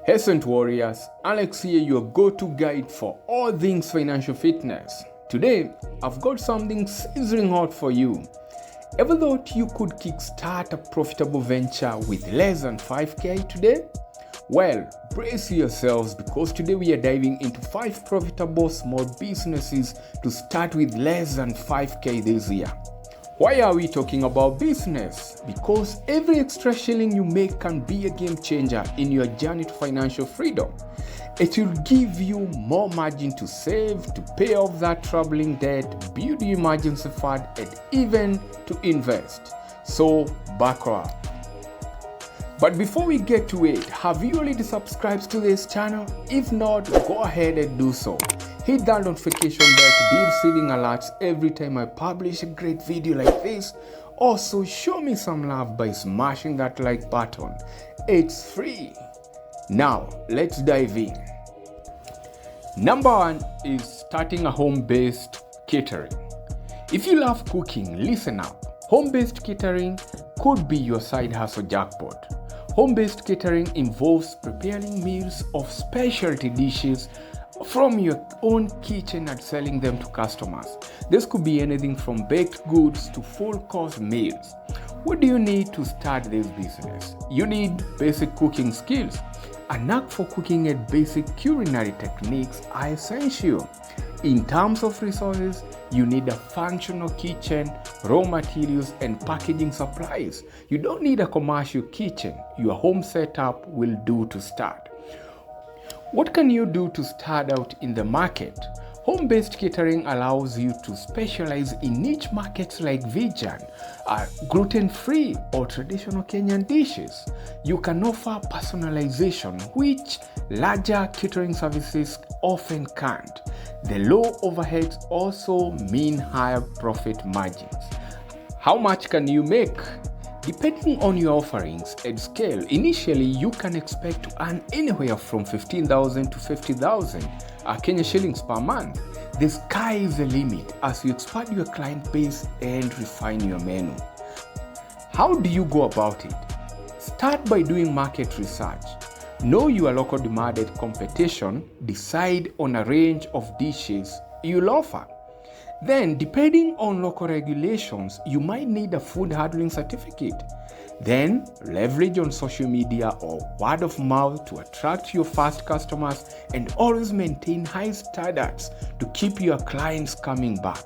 Excellent warriors, Alex here, your go-to guide for all things financial fitness. Today, I've got something sizzling hot for you. Ever thought you could kickstart a profitable venture with less than 5k today? Well, brace yourselves because today we are diving into 5 profitable small businesses to start with less than 5k this year. Why are we talking about business? Because every extra shilling you make can be a game changer in your journey to financial freedom. It will give you more margin to save, to pay off that troubling debt, build your emergency fund, and even to invest. So, buckle up. But before we get to it, have you already subscribed to this channel? If not, go ahead and do so. Hit that notification bell to be receiving alerts every time I publish a great video like this. Also, show me some love by smashing that like button. It's free. Now, let's dive in. Number 1 is starting a home-based catering. If you love cooking, listen up. Home-based catering could be your side hustle jackpot. Home-based catering involves preparing meals of specialty dishes from your own kitchen and selling them to customers. This could be anything from baked goods to full-course meals. What do you need to start this business? You need basic cooking skills. A knack for cooking and basic culinary techniques are essential. In terms of resources, you need a functional kitchen, raw materials, and packaging supplies. You don't need a commercial kitchen. Your home setup will do to start. What can you do to start out in the market? Home-based catering allows you to specialize in niche markets like vegan, gluten-free, or traditional Kenyan dishes. You can offer personalization, which larger catering services often can't. The low overheads also mean higher profit margins. How much can you make? Depending on your offerings and scale, initially you can expect to earn anywhere from 15,000 to 50,000 Kenya shillings per month. The sky is the limit as you expand your client base and refine your menu. How do you go about it? Start by doing market research. Know your local demand and competition. Decide on a range of dishes you'll offer. Then, depending on local regulations, you might need a food handling certificate. Then, leverage on social media or word of mouth to attract your first customers and always maintain high standards to keep your clients coming back.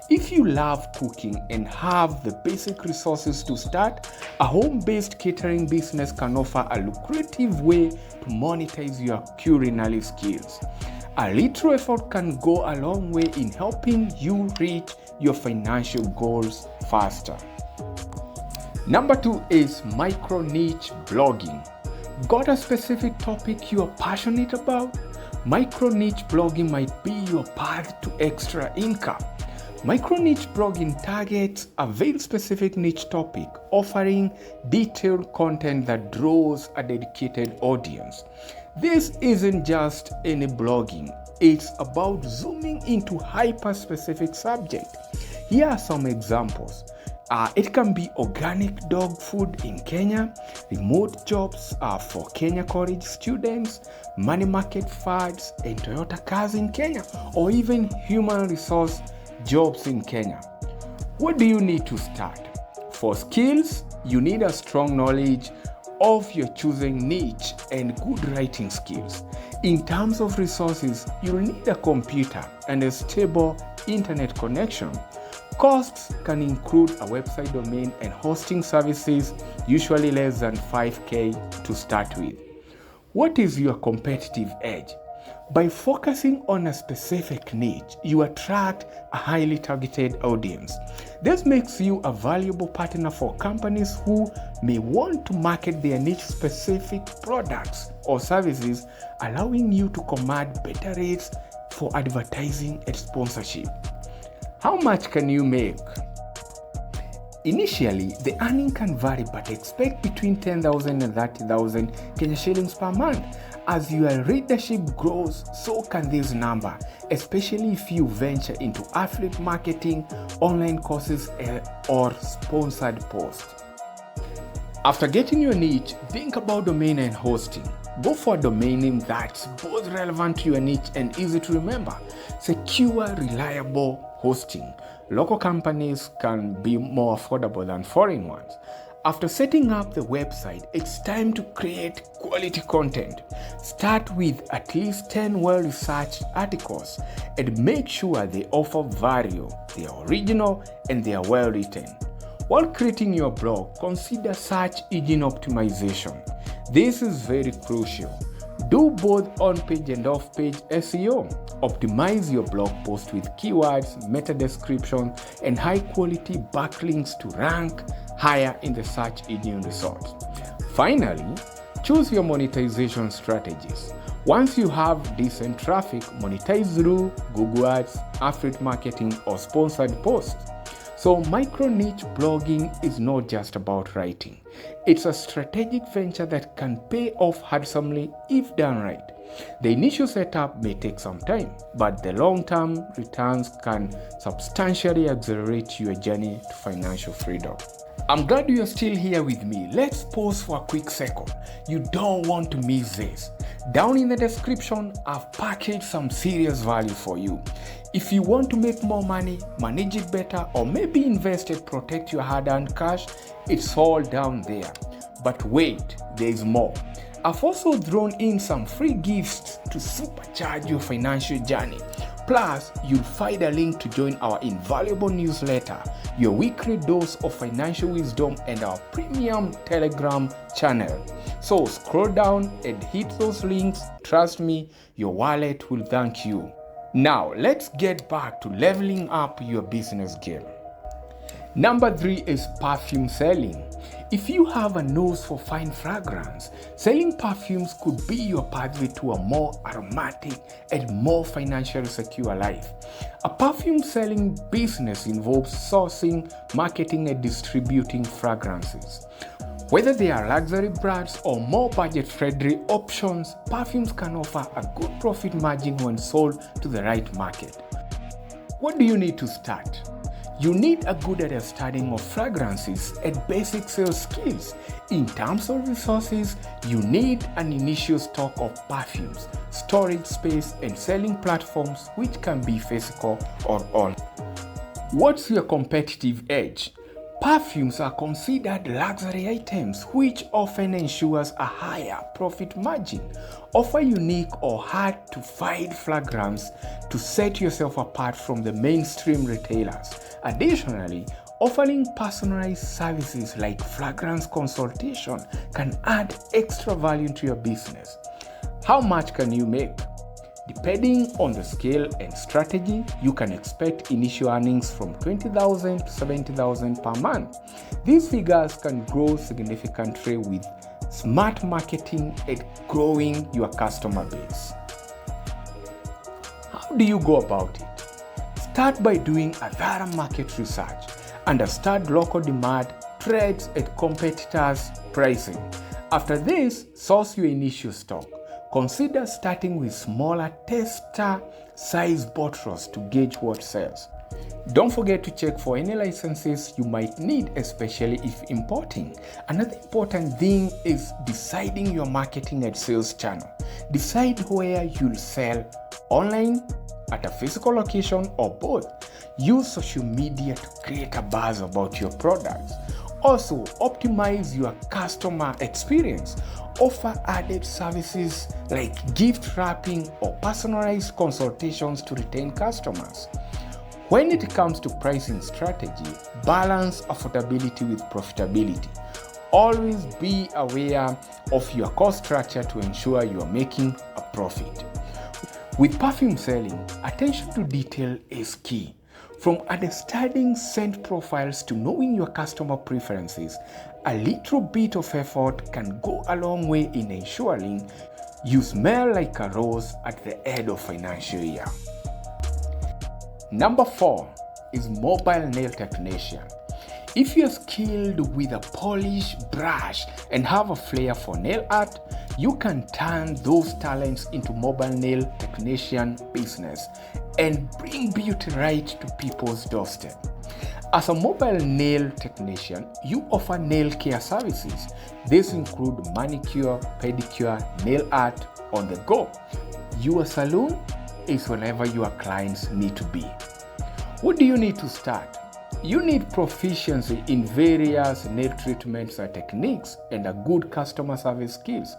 If you love cooking and have the basic resources to start, a home-based catering business can offer a lucrative way to monetize your culinary skills. A little effort can go a long way in helping you reach your financial goals faster. Number 2 is micro niche blogging. Got a specific topic you are passionate about? Micro niche blogging might be your path to extra income. Micro niche blogging targets a very specific niche topic, offering detailed content that draws a dedicated audience. This isn't just any blogging, it's about zooming into hyper-specific subject. Here are some examples. It can be organic dog food in Kenya, remote jobs for Kenya college students, money market funds and Toyota cars in Kenya, or even human resource jobs in Kenya. What do you need to start? For skills, you need a strong knowledge of your choosing niche and good writing skills. In terms of resources, you'll need a computer and a stable internet connection. Costs can include a website domain and hosting services, usually less than 5k to start with. What is your competitive edge? By focusing on a specific niche, you attract a highly targeted audience. This makes you a valuable partner for companies who may want to market their niche-specific products or services, allowing you to command better rates for advertising and sponsorship. How much can you make? Initially, the earning can vary, but expect between 10,000 and 30,000 Kenya shillings per month. As your readership grows, so can this number, especially if you venture into affiliate marketing, online courses, or sponsored posts. After getting your niche, think about domain and hosting. Go for a domain name that's both relevant to your niche and easy to remember. Secure, reliable hosting. Local companies can be more affordable than foreign ones. After setting up the website, it's time to create quality content. Start with at least 10 well-researched articles and make sure they offer value, they are original, and they are well-written. While creating your blog, consider search engine optimization. This is very crucial. Do both on-page and off-page SEO. Optimize your blog post with keywords, meta description, and high-quality backlinks to rank higher in the search engine results. Finally, choose your monetization strategies. Once you have decent traffic, monetize through Google Ads, affiliate marketing, or sponsored posts. So micro-niche blogging is not just about writing. It's a strategic venture that can pay off handsomely if done right. The initial setup may take some time, but the long-term returns can substantially accelerate your journey to financial freedom. I'm glad you are still here with me. Let's pause for a quick second. You don't want to miss this. Down in the description, I've packaged some serious value for you. If you want to make more money, manage it better, or maybe invest and protect your hard-earned cash, it's all down there. But wait, there is more. I've also thrown in some free gifts to supercharge your financial journey. Plus, you'll find a link to join our invaluable newsletter, your weekly dose of financial wisdom, and our premium Telegram channel. So scroll down and hit those links. Trust me, your wallet will thank you. Now, let's get back to leveling up your business game. Number 3 is perfume selling. If you have a nose for fine fragrance, selling perfumes could be your pathway to a more aromatic and more financially secure life. A perfume selling business involves sourcing, marketing, and distributing fragrances. Whether they are luxury brands or more budget-friendly options, perfumes can offer a good profit margin when sold to the right market. What do you need to start? You need a good understanding of fragrances and basic sales skills. In terms of resources, you need an initial stock of perfumes, storage space, and selling platforms, which can be physical or online. What's your competitive edge? Perfumes are considered luxury items, which often ensures a higher profit margin. Offer unique or hard-to-find fragrance to set yourself apart from the mainstream retailers. Additionally, offering personalized services like fragrance consultation can add extra value to your business. How much can you make? Depending on the scale and strategy, you can expect initial earnings from $20,000 to $70,000 per month. These figures can grow significantly with smart marketing and growing your customer base. How do you go about it? Start by doing a thorough market research. Understand local demand, trends, and competitors' pricing. After this, source your initial stock. Consider starting with smaller tester-size bottles to gauge what sells. Don't forget to check for any licenses you might need, especially if importing. Another important thing is deciding your marketing and sales channel. Decide where you'll sell, online, at a physical location, or both. Use social media to create a buzz about your products. Also, optimize your customer experience. Offer added services like gift wrapping or personalized consultations to retain customers. When it comes to pricing strategy, balance affordability with profitability. Always be aware of your cost structure to ensure you are making a profit. With perfume selling, attention to detail is key. From understanding scent profiles to knowing your customer preferences, a little bit of effort can go a long way in ensuring you smell like a rose at the end of financial year. Number 4 is mobile nail technician. If you're skilled with a polish, brush, and have a flair for nail art, you can turn those talents into mobile nail technician business and bring beauty right to people's doorstep. As a mobile nail technician, you offer nail care services. These include manicure, pedicure, nail art on the go. Your salon is whenever your clients need to be. What do you need to start? You need proficiency in various nail treatments and techniques and a good customer service skills.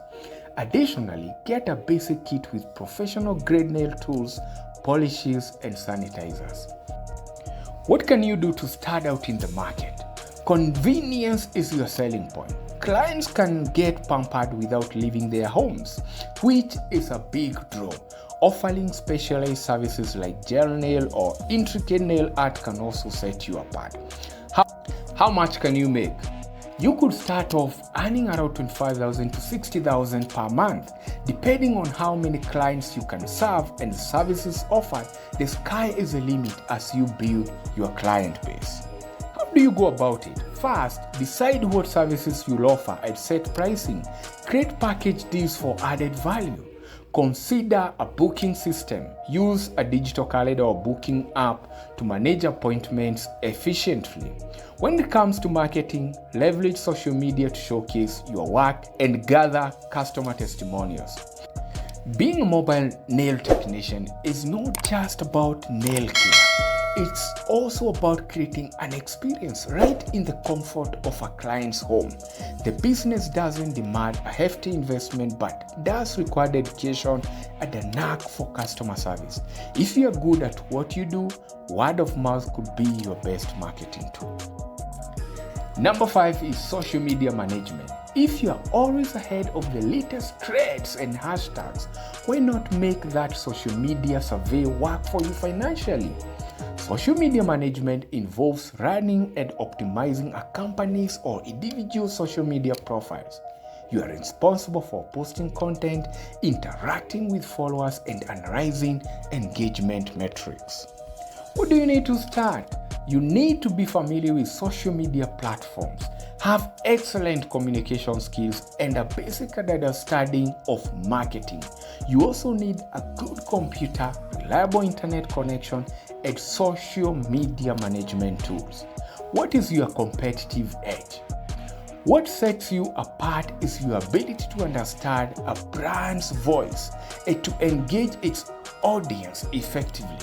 Additionally, get a basic kit with professional grade nail tools, polishes, and sanitizers. What can you do to stand out in the market? Convenience is your selling point. Clients can get pampered without leaving their homes, which is a big draw. Offering specialized services like gel nail or intricate nail art can also set you apart. How much can you make? You could start off earning around 25,000 to 60,000 per month. Depending on how many clients you can serve and the services offered, the sky is the limit as you build your client base. How do you go about it? First, decide what services you'll offer and set pricing. Create package deals for added value. Consider a booking system. Use a digital calendar or booking app to manage appointments efficiently. When it comes to marketing, leverage social media to showcase your work and gather customer testimonials. Being a mobile nail technician is not just about nail care. It's also about creating an experience right in the comfort of a client's home. The business doesn't demand a hefty investment but does require dedication and a knack for customer service. If you're good at what you do, word of mouth could be your best marketing tool. Number 5 is social media management. If you are always ahead of the latest trends and hashtags, why not make that social media survey work for you financially? Social media management involves running and optimizing a company's or individual social media profiles. You are responsible for posting content, interacting with followers, and analyzing engagement metrics. What do you need to start? You need to be familiar with social media platforms, have excellent communication skills, and a basic understanding of marketing. You also need a good computer, reliable internet connection, and social media management tools. What is your competitive edge? What sets you apart is your ability to understand a brand's voice and to engage its audience effectively.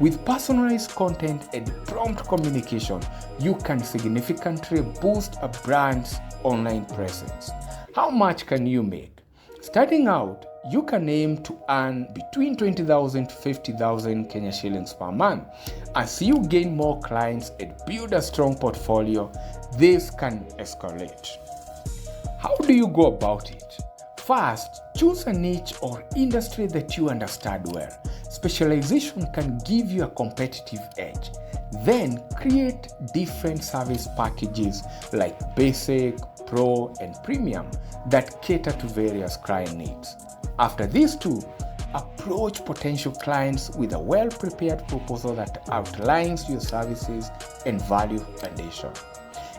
With personalized content and prompt communication, you can significantly boost a brand's online presence. How much can you make? Starting out, you can aim to earn between 20,000 to 50,000 Kenya shillings per month. As you gain more clients and build a strong portfolio, this can escalate. How do you go about it? First, choose a niche or industry that you understand well. Specialization can give you a competitive edge. Then, create different service packages like basic, pro, and premium that cater to various client needs. After these two, approach potential clients with a well-prepared proposal that outlines your services and value addition.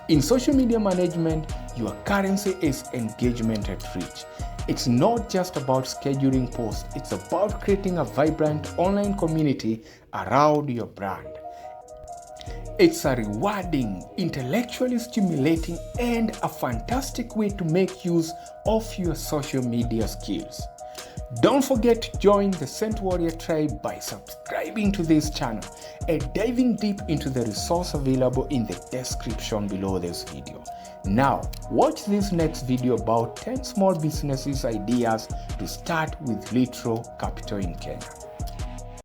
In social media management, your currency is engagement and reach. It's not just about scheduling posts, it's about creating a vibrant online community around your brand. It's a rewarding, intellectually stimulating, and a fantastic way to make use of your social media skills. Don't forget to join the Scent Warrior tribe by subscribing to this channel and diving deep into the resource available in the description below this video. Now, watch this next video about 10 small businesses ideas to start with little capital in Kenya.